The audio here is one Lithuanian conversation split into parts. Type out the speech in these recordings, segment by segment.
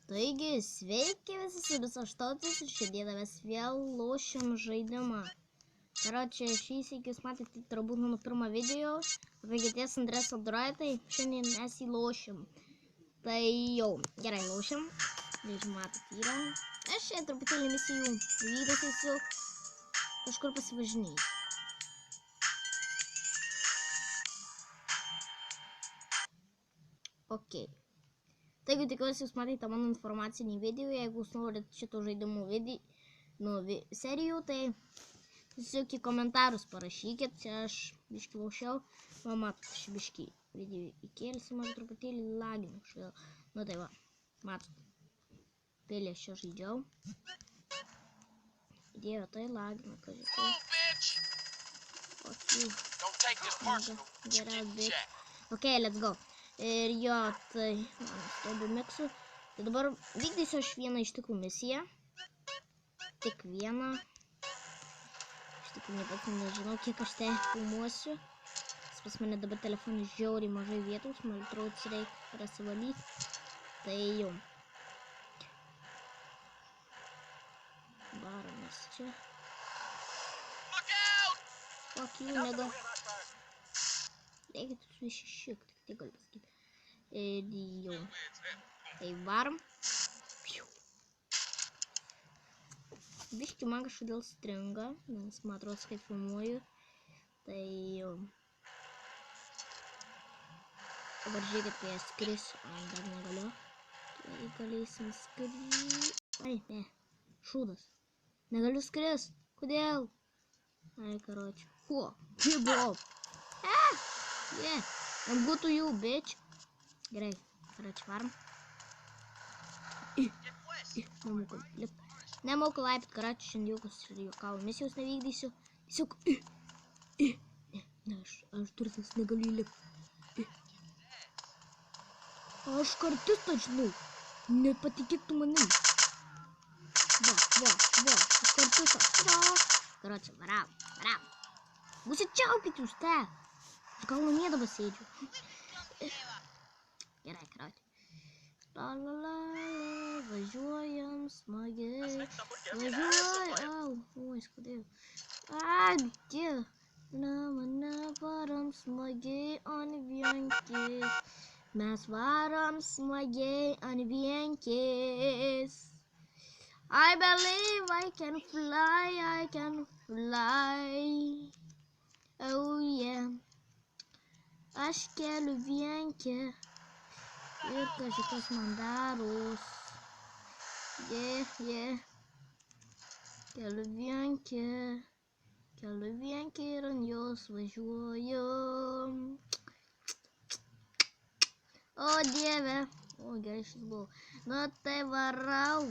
Taigi, sveiki visi su Visaštotis ir šiandieną mes vėl lošiam žaidimą. Karočią, šįs iki jūs matėte turbūt mano pirmą video apie GTS Andres Aldraitai, šiandien mes jį lošiam. Tai jau, gerai lošiam. Nežinau, matot yra. Aš čia truputėlį misijų vykdysiu, kažkur pasivažinėsiu. Ok. Taigi tikiuosi jūs matėte mano informacinį video, jeigu jūs norit šito žaidimų serijų, tai tiesiog į komentarus parašykit, čia aš biškį laušiau, matot, aš biškį video įkėlsiu, man truputėlį laginu, nu tai va, matot, vėl aš čia žaidžiau, Dieve, tai lagina, kažkai, ok, let's go. Ir jo, tai, stobiu miksu. Tai dabar vykdysiu aš vieną iš tikrų misiją. Tik vieną. Iš tikrų nežinau, kiek aš tai filmuosiu. Pas mane dabar telefonas žiauriai mažai vietos, man atrodo, reikia prasivalyti. Tai jau. Baramės čia. Fuck you, nega. Reikia tu visi šiek tiek gali pasakyti. Ir jau. Tai varom. Biškį man kažkodėl stringa, nes man atrodo, kaip filmuoju. Tai jau. Dabar žiūrėkit, kai aš skrisiu. Ai, dar negaliu. Tai galėsim skristi. Ai, ne. Šūdas. Negaliu skristi. Kodėl? Ai, karočiui. Ho, hibau. Yeah, I'm good to you, bitch. Gerai, karočiui, varom. Nemoku laipti, karočiui, šiandien juokau. Misijos nevykdysiu. Tiesiog, ne, aš durtas negaliu įlipti. Aš kartistas, žinau. Nepatikėk tu manim. Va, aš kartistas. Karočiui, varam. Užsičiaukit jūs, te. Aš gal namėdamas sėdžiu. Gerai, karočiui. La, važiuojam smagiai. Oi, skudėjau. Ai, dieve. Mane varom smagiai ant vienkės. Mes varom smagiai ant vienkės. I believe I can fly. Oh yeah. Aš keliu vienkę ir kažkas man daros. Yeah. Keliu vienkę ir ant jos važiuoju. O dieve. O gerai šis buvo. Nu tai varau.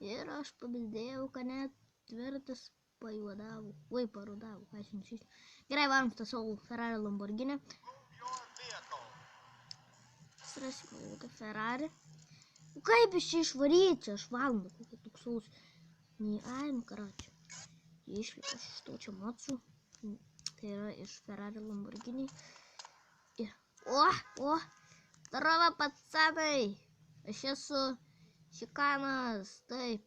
Ir aš pabildėjau, kad net tvirtas pajuodavo. Oi, parodavo. Ką aš nušysiu. Gerai, varom tą savo Ferrari Lamborghini. Surasiu kokią Ferrari. Kaip iš čia išvaryti? Čia aš valandą kokią tuksaus. Ai, nu karočiui. Išlipa iš to čia matsų. Tai yra iš Ferrari Lamborghini. O! Здорово, пацаны! Aš esu Šikanas, taip.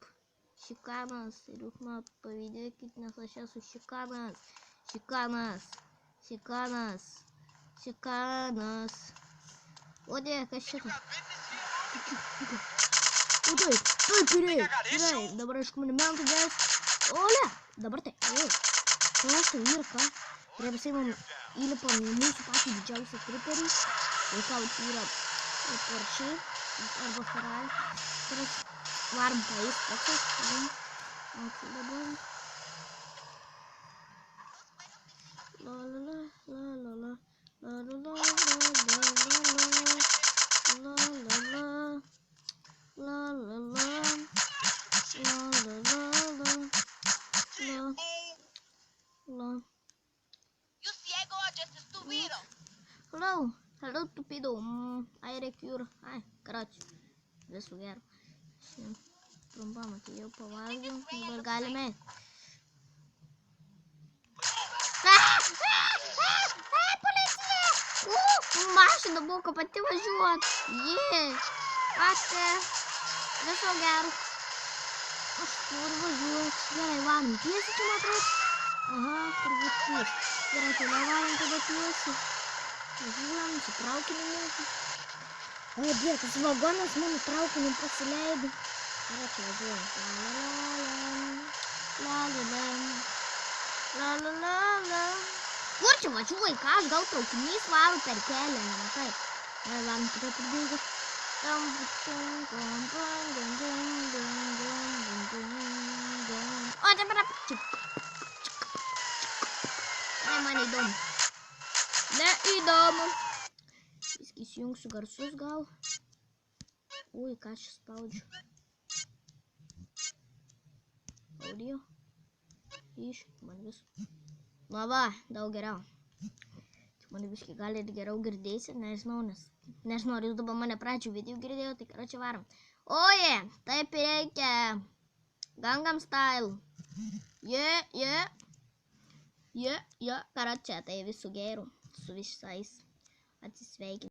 Šikanas. Ir jūs man pavydėkit, nes aš esu Šikanas. Šikanas. O dieve, kas šitą? O taip, gerai. Dabar aišku mane mentų dės. Ole, dabar tai. Kas tai yra, ką? Ir visai man įlipam į mūsų patį didžiausią triperį. Ir ką yra Porsche arba Ferrari. Ir varom paės pačias. Ačiū dabar. Hello, tupido. Aire cure. Ai, karočiui. Visų gero. Trumpam atėjau pavalgiau. Dabar galime. Policija! Mašina buvo, kad pati važiuot. Ačiū. Viso gero. Aš noriu važiuoti. Gerai, varom tiesiai čia, man atrodo. Aha, turbūt tiesiai. Gerai, toliau varom tada tiesiai. Važiuojam, čia traukinį mūsų. O, Dieve, tas vagonas mano traukiniu pasileido. Gerai, čia važiuojam. La. Kur čia važiuoji, ką aš gal traukinys varo per kelią, nematai. Gerai, varom tada pabėgus. O, dabar apčik. Ai, man įdomu. Neįdomu. Viskai įsijungsiu garsus gal. Ui, ką aš spaudžiu. Audio. Man vis. Na va, daug geriau. Man viskai gali ir geriau girdėsi, nežinau, nežinau, ar jūs dabar mane pradžių video girdėjo, tai karoči varom. Oje, taip ir reikia. Gangnam Style. Karoči, tai visų gerų. Su visais atsisveikinti.